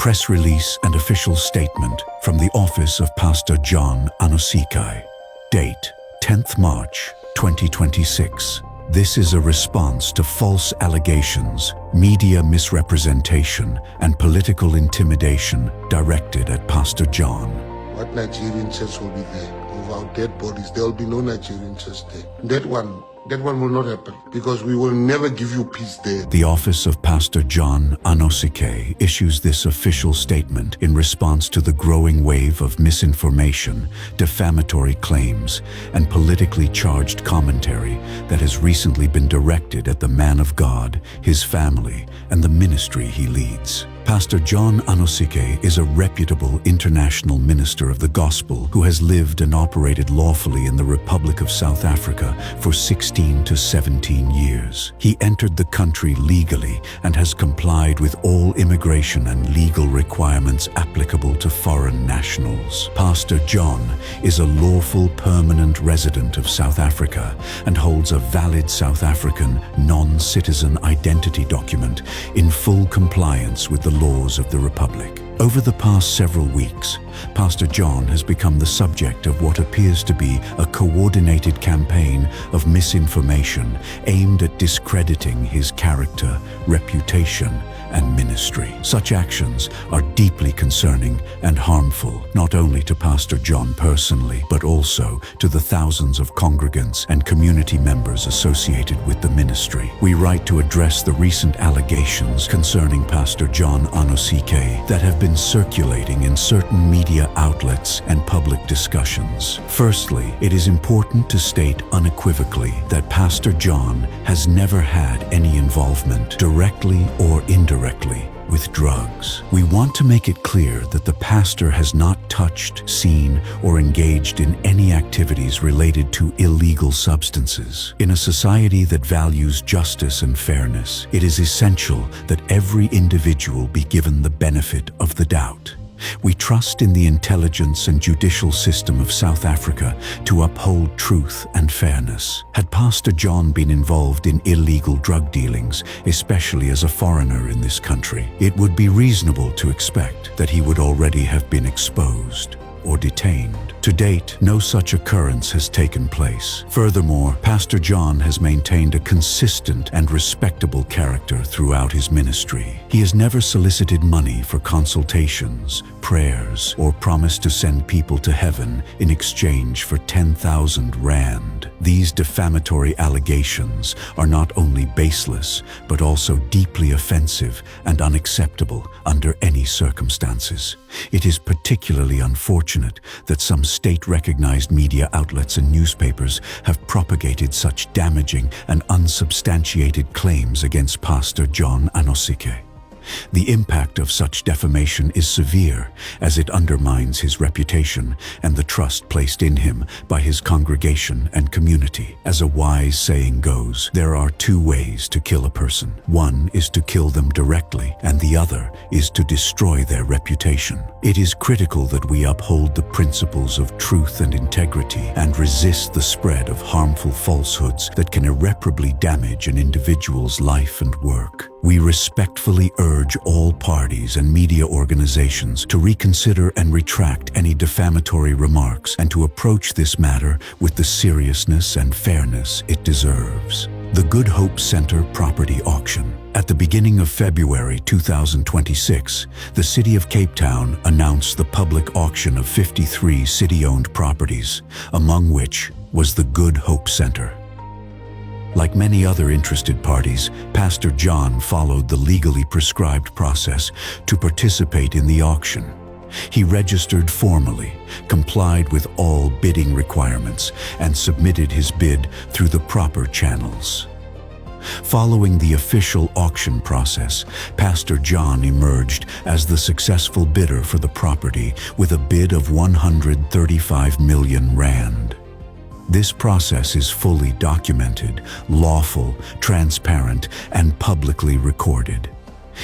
press release and official statement from the office of Pastor John Anosike. Date, 10th March, 2026. This is a response to false allegations, media misrepresentation, and political intimidation directed at Pastor John. What Nigerian church will be there? Of our dead bodies, there will be no Nigerian church there. That one will not happen, because we will never give you peace there. The office of Pastor John Anosike issues this official statement in response to the growing wave of misinformation, defamatory claims, and politically charged commentary that has recently been directed at the man of God, his family, and the ministry he leads. Pastor John Anosike is a reputable international minister of the gospel who has lived and operated lawfully in the Republic of South Africa for 16 to 17 years. He entered the country legally and has complied with all immigration and legal requirements applicable to foreign nationals. Pastor John is a lawful permanent resident of South Africa and holds a valid South African non-citizen identity document in full compliance with the laws of the Republic. Over the past several weeks, Pastor John has become the subject of what appears to be a coordinated campaign of misinformation aimed at discrediting his character, reputation, and ministry. Such actions are deeply concerning and harmful, not only to Pastor John personally, but also to the thousands of congregants and community members associated with the ministry. We write to address the recent allegations concerning Pastor John Anosike that have been circulating in certain media outlets and public discussions. Firstly, it is important to state unequivocally that Pastor John has never had any involvement, directly or indirectly, with drugs. We want to make it clear that the pastor has not touched, seen, or engaged in any activities related to illegal substances. In a society that values justice and fairness, it is essential that every individual be given the benefit of the doubt. We trust in the intelligence and judicial system of South Africa to uphold truth and fairness. Had Pastor John been involved in illegal drug dealings, especially as a foreigner in this country, it would be reasonable to expect that he would already have been exposed or detained. To date, no such occurrence has taken place. Furthermore, Pastor John has maintained a consistent and respectable character throughout his ministry. He has never solicited money for consultations, prayers, or promised to send people to heaven in exchange for 10,000 rand. These defamatory allegations are not only baseless, but also deeply offensive and unacceptable under any circumstances. It is particularly unfortunate that some state-recognized media outlets and newspapers have propagated such damaging and unsubstantiated claims against Pastor John Anosike. The impact of such defamation is severe, as it undermines his reputation and the trust placed in him by his congregation and community. As a wise saying goes, there are two ways to kill a person. One is to kill them directly, and the other is to destroy their reputation. It is critical that we uphold the principles of truth and integrity and resist the spread of harmful falsehoods that can irreparably damage an individual's life and work. We respectfully urge all parties and media organizations to reconsider and retract any defamatory remarks and to approach this matter with the seriousness and fairness it deserves. The Good Hope Center property auction. At the beginning of February 2026, the City of Cape Town announced the public auction of 53 city-owned properties, among which was the Good Hope Center. Like many other interested parties, Pastor John followed the legally prescribed process to participate in the auction. He registered formally, complied with all bidding requirements, and submitted his bid through the proper channels. Following the official auction process, Pastor John emerged as the successful bidder for the property with a bid of 135 million rand. This process is fully documented, lawful, transparent, and publicly recorded.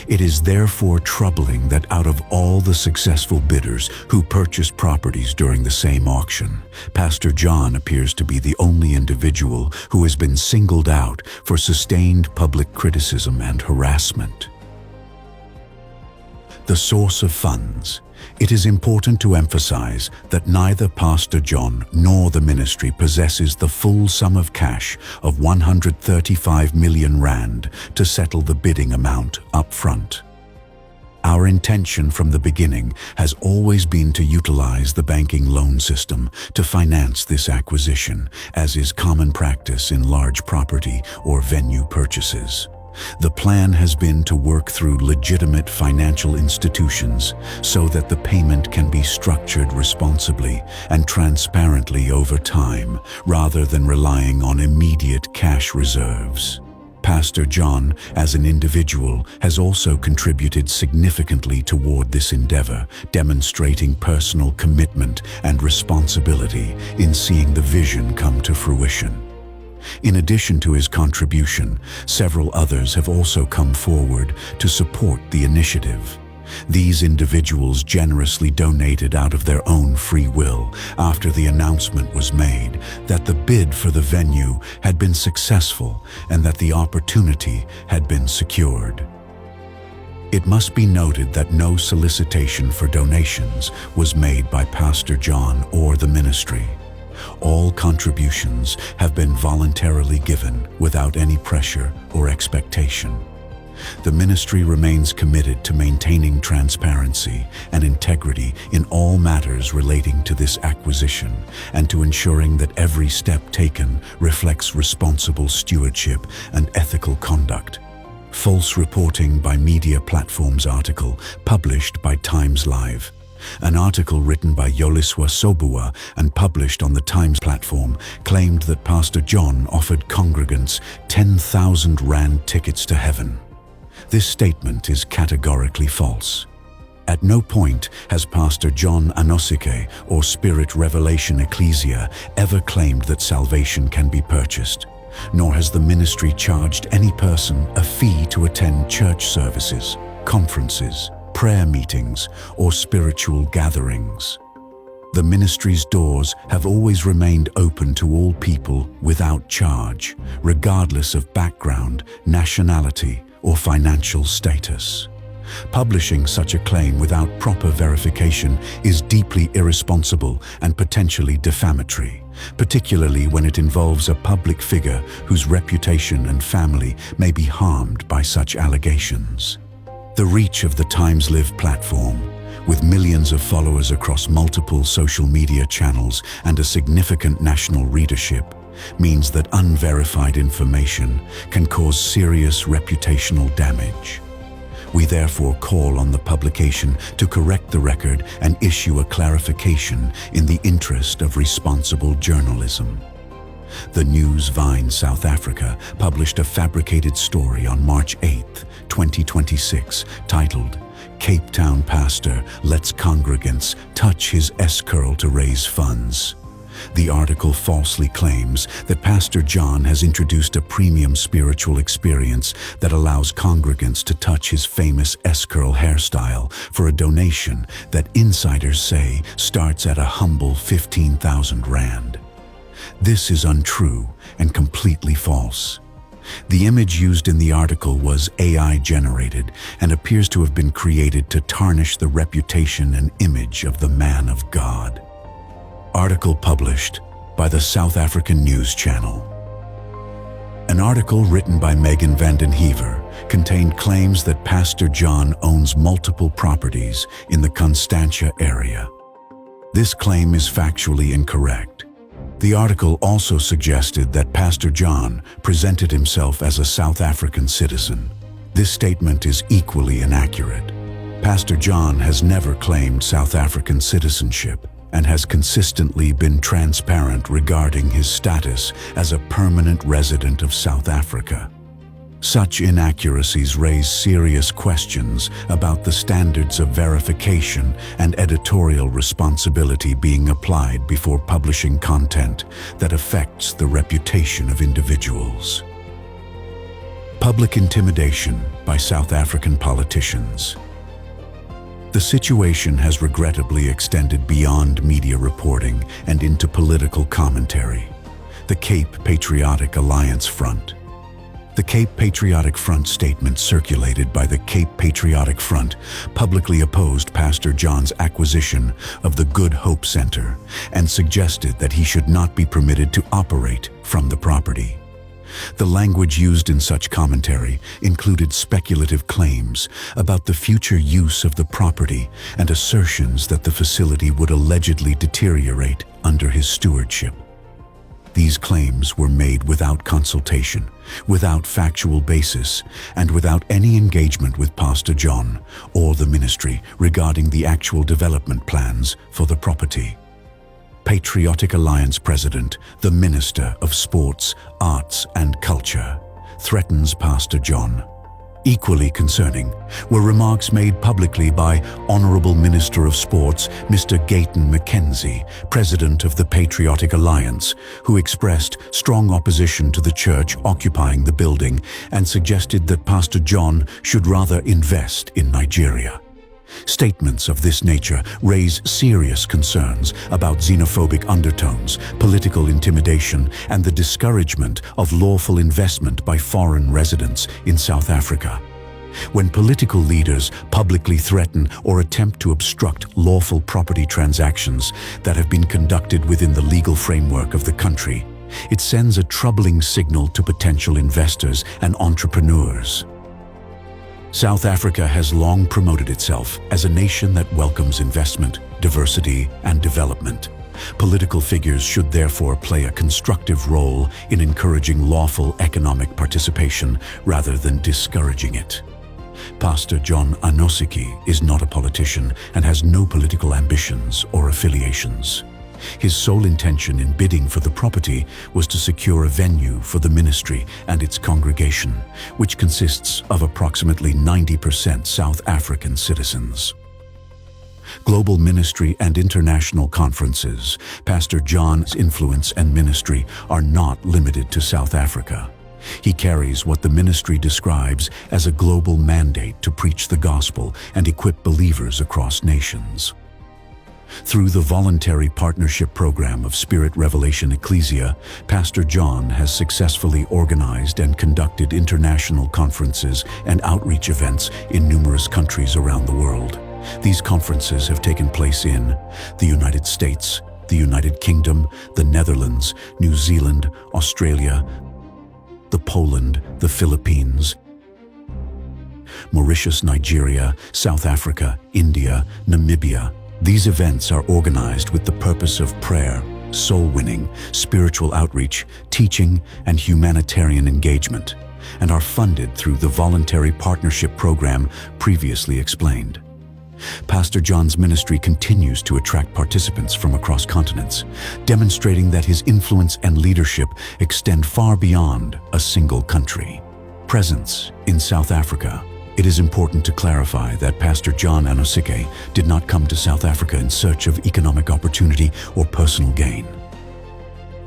It is therefore troubling that out of all the successful bidders who purchased properties during the same auction, Pastor John appears to be the only individual who has been singled out for sustained public criticism and harassment. The source of funds. It is important to emphasize that neither Pastor John nor the ministry possesses the full sum of cash of 135 million rand to settle the bidding amount up front. Our intention from the beginning has always been to utilize the banking loan system to finance this acquisition, as is common practice in large property or venue purchases. The plan has been to work through legitimate financial institutions so that the payment can be structured responsibly and transparently over time, rather than relying on immediate cash reserves. Pastor John, as an individual, has also contributed significantly toward this endeavor, demonstrating personal commitment and responsibility in seeing the vision come to fruition. In addition to his contribution, several others have also come forward to support the initiative. These individuals generously donated out of their own free will after the announcement was made that the bid for the venue had been successful and that the opportunity had been secured. It must be noted that no solicitation for donations was made by Pastor John or the ministry. All contributions have been voluntarily given without any pressure or expectation. The ministry remains committed to maintaining transparency and integrity in all matters relating to this acquisition and to ensuring that every step taken reflects responsible stewardship and ethical conduct. False reporting by media platforms article published by Times Live. An article written by Yoliswa Sobua and published on the Times platform claimed that Pastor John offered congregants 10,000 rand tickets to heaven. This statement is categorically false. At no point has Pastor John Anosike or Spirit Revelation Ecclesia ever claimed that salvation can be purchased, nor has the ministry charged any person a fee to attend church services, conferences, prayer meetings, or spiritual gatherings. The ministry's doors have always remained open to all people without charge, regardless of background, nationality, or financial status. Publishing such a claim without proper verification is deeply irresponsible and potentially defamatory, particularly when it involves a public figure whose reputation and family may be harmed by such allegations. The reach of the Times Live platform, with millions of followers across multiple social media channels and a significant national readership, means that unverified information can cause serious reputational damage. We therefore call on the publication to correct the record and issue a clarification in the interest of responsible journalism. The News Vine South Africa published a fabricated story on March 8, 2026, titled, "Cape Town Pastor Lets Congregants Touch His S-Curl to Raise Funds." The article falsely claims that Pastor John has introduced a premium spiritual experience that allows congregants to touch his famous S-curl hairstyle for a donation that insiders say starts at a humble 15,000 rand. This is untrue and completely false. The image used in the article was AI-generated and appears to have been created to tarnish the reputation and image of the man of God. Article published by the South African News Channel. An article written by Megan van den Heever contained claims that Pastor John owns multiple properties in the Constantia area. This claim is factually incorrect. The article also suggested that Pastor John presented himself as a South African citizen. This statement is equally inaccurate. Pastor John has never claimed South African citizenship and has consistently been transparent regarding his status as a permanent resident of South Africa. Such inaccuracies raise serious questions about the standards of verification and editorial responsibility being applied before publishing content that affects the reputation of individuals. Public intimidation by South African politicians. The situation has regrettably extended beyond media reporting and into political commentary. The Cape Patriotic Alliance Front. The Cape Patriotic Front statement circulated by the Cape Patriotic Front publicly opposed Pastor John's acquisition of the Good Hope Center and suggested that he should not be permitted to operate from the property. The language used in such commentary included speculative claims about the future use of the property and assertions that the facility would allegedly deteriorate under his stewardship. These claims were made without consultation, without factual basis, and without any engagement with Pastor John or the ministry regarding the actual development plans for the property. Patriotic Alliance President, the Minister of Sports, Arts and Culture, threatens Pastor John. Equally concerning were remarks made publicly by Honorable Minister of Sports, Mr. Gayton Mackenzie, President of the Patriotic Alliance, who expressed strong opposition to the church occupying the building and suggested that Pastor John should rather invest in Nigeria. Statements of this nature raise serious concerns about xenophobic undertones, political intimidation, and the discouragement of lawful investment by foreign residents in South Africa. When political leaders publicly threaten or attempt to obstruct lawful property transactions that have been conducted within the legal framework of the country, it sends a troubling signal to potential investors and entrepreneurs. South Africa has long promoted itself as a nation that welcomes investment, diversity, and development. Political figures should therefore play a constructive role in encouraging lawful economic participation rather than discouraging it. Pastor John Anosike is not a politician and has no political ambitions or affiliations. His sole intention in bidding for the property was to secure a venue for the ministry and its congregation, which consists of approximately 90% South African citizens. Global ministry and international conferences, Pastor John's influence and ministry are not limited to South Africa. He carries what the ministry describes as a global mandate to preach the gospel and equip believers across nations. Through the voluntary partnership program of Spirit Revelation Ecclesia, Pastor John has successfully organized and conducted international conferences and outreach events in numerous countries around the world. These conferences have taken place in the United States, the United Kingdom, the Netherlands, New Zealand, Australia, Poland, the Philippines, Mauritius, Nigeria, South Africa, India, Namibia. These events are organized with the purpose of prayer, soul winning, spiritual outreach, teaching, and humanitarian engagement, and are funded through the voluntary partnership program previously explained. Pastor John's ministry continues to attract participants from across continents, demonstrating that his influence and leadership extend far beyond a single country. Presence in South Africa. It is important to clarify that Pastor John Anosike did not come to South Africa in search of economic opportunity or personal gain.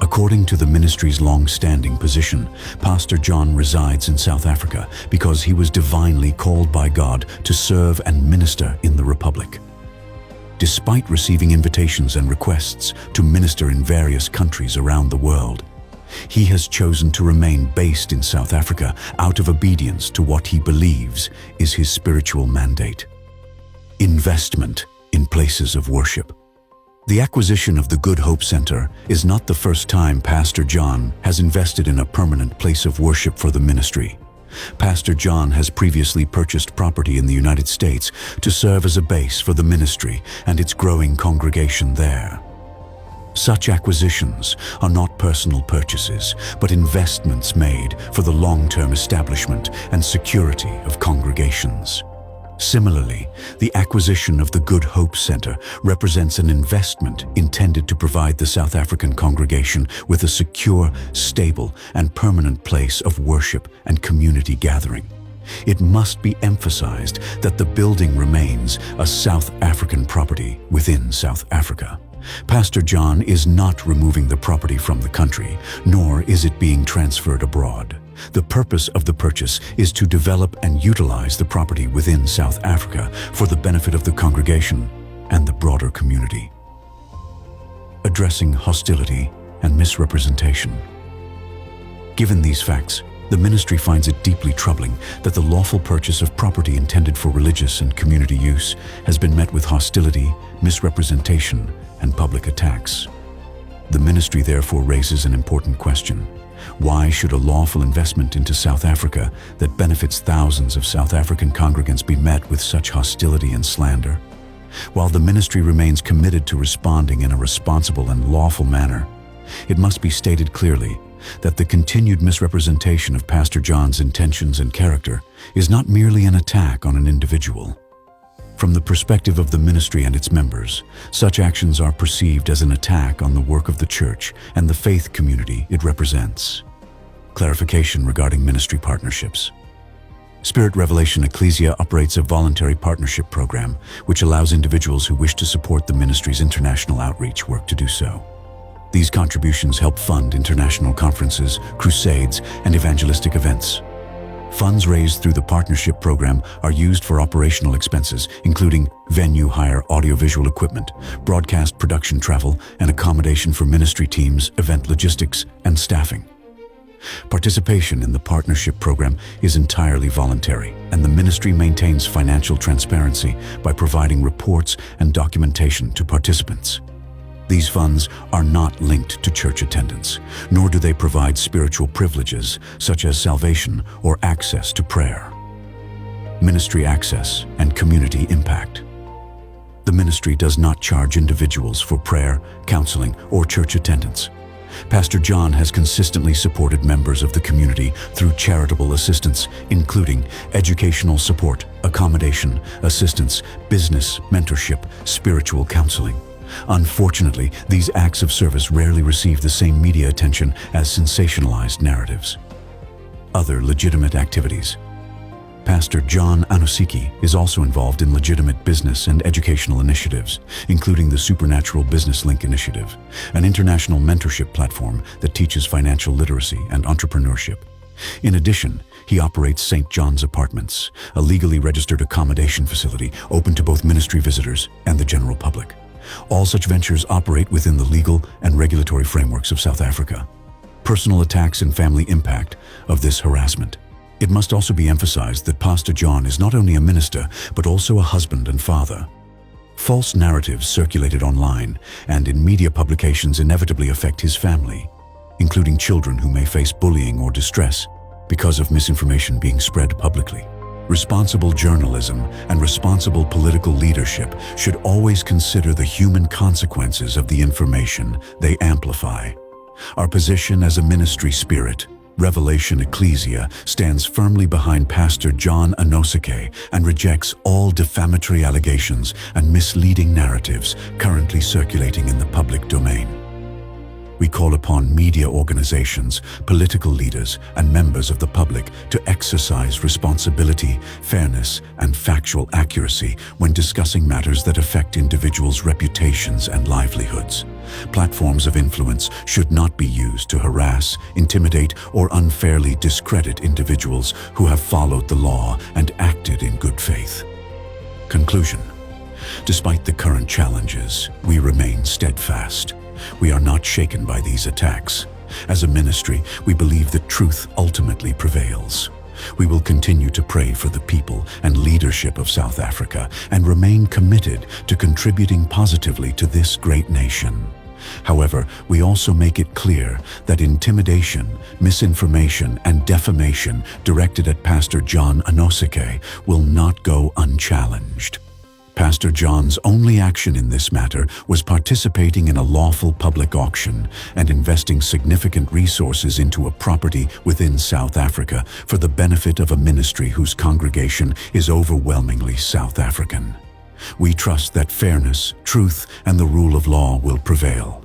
According to the ministry's long-standing position, Pastor John resides in South Africa because he was divinely called by God to serve and minister in the Republic. Despite receiving invitations and requests to minister in various countries around the world, he has chosen to remain based in South Africa out of obedience to what he believes is his spiritual mandate. Investment in places of worship. The acquisition of the Good Hope Center is not the first time Pastor John has invested in a permanent place of worship for the ministry. Pastor John has previously purchased property in the United States to serve as a base for the ministry and its growing congregation there. Such acquisitions are not personal purchases, but investments made for the long-term establishment and security of congregations. Similarly, the acquisition of the Good Hope Center represents an investment intended to provide the South African congregation with a secure, stable, and permanent place of worship and community gathering. It must be emphasized that the building remains a South African property within South Africa. Pastor John is not removing the property from the country, nor is it being transferred abroad. The purpose of the purchase is to develop and utilize the property within South Africa for the benefit of the congregation and the broader community. Addressing hostility and misrepresentation. Given these facts, The ministry finds it deeply troubling that the lawful purchase of property intended for religious and community use has been met with hostility, misrepresentation, and public attacks. The ministry therefore raises an important question. Why should a lawful investment into South Africa that benefits thousands of South African congregants be met with such hostility and slander? While the ministry remains committed to responding in a responsible and lawful manner, it must be stated clearly that the continued misrepresentation of Pastor John's intentions and character is not merely an attack on an individual. From the perspective of the ministry and its members, such actions are perceived as an attack on the work of the church and the faith community it represents. Clarification regarding ministry partnerships. Spirit Revelation Ecclesia operates a voluntary partnership program which allows individuals who wish to support the ministry's international outreach work to do so. These contributions help fund international conferences, crusades, and evangelistic events. Funds raised through the partnership program are used for operational expenses, including venue hire, audiovisual equipment, broadcast production travel, and accommodation for ministry teams, event logistics, and staffing. Participation in the partnership program is entirely voluntary, and the ministry maintains financial transparency by providing reports and documentation to participants. These funds are not linked to church attendance, nor do they provide spiritual privileges such as salvation or access to prayer. Ministry access and community impact. The ministry does not charge individuals for prayer, counseling, or church attendance. Pastor John has consistently supported members of the community through charitable assistance, including educational support, accommodation, assistance, business, mentorship, spiritual counseling. Unfortunately, these acts of service rarely receive the same media attention as sensationalized narratives. Other legitimate activities. Pastor John Anosike is also involved in legitimate business and educational initiatives, including the Supernatural Business Link Initiative, an international mentorship platform that teaches financial literacy and entrepreneurship. In addition, he operates St. John's Apartments, a legally registered accommodation facility open to both ministry visitors and the general public. All such ventures operate within the legal and regulatory frameworks of South Africa. Personal attacks and family impact of this harassment. It must also be emphasized that Pastor John is not only a minister, but also a husband and father. False narratives circulated online and in media publications inevitably affect his family, including children who may face bullying or distress because of misinformation being spread publicly. Responsible journalism and responsible political leadership should always consider the human consequences of the information they amplify. Our position as a ministry spirit, Revelation Ecclesia, stands firmly behind Pastor John Anosike and rejects all defamatory allegations and misleading narratives currently circulating in the public domain. We call upon media organizations, political leaders, and members of the public to exercise responsibility, fairness, and factual accuracy when discussing matters that affect individuals' reputations and livelihoods. Platforms of influence should not be used to harass, intimidate, or unfairly discredit individuals who have followed the law and acted in good faith. Conclusion. Despite the current challenges, we remain steadfast. We are not shaken by these attacks. As a ministry, we believe that truth ultimately prevails. We will continue to pray for the people and leadership of South Africa and remain committed to contributing positively to this great nation. However, we also make it clear that intimidation, misinformation, and defamation directed at Pastor John Anosike will not go unchallenged. Pastor John's only action in this matter was participating in a lawful public auction and investing significant resources into a property within South Africa for the benefit of a ministry whose congregation is overwhelmingly South African. We trust that fairness, truth, and the rule of law will prevail.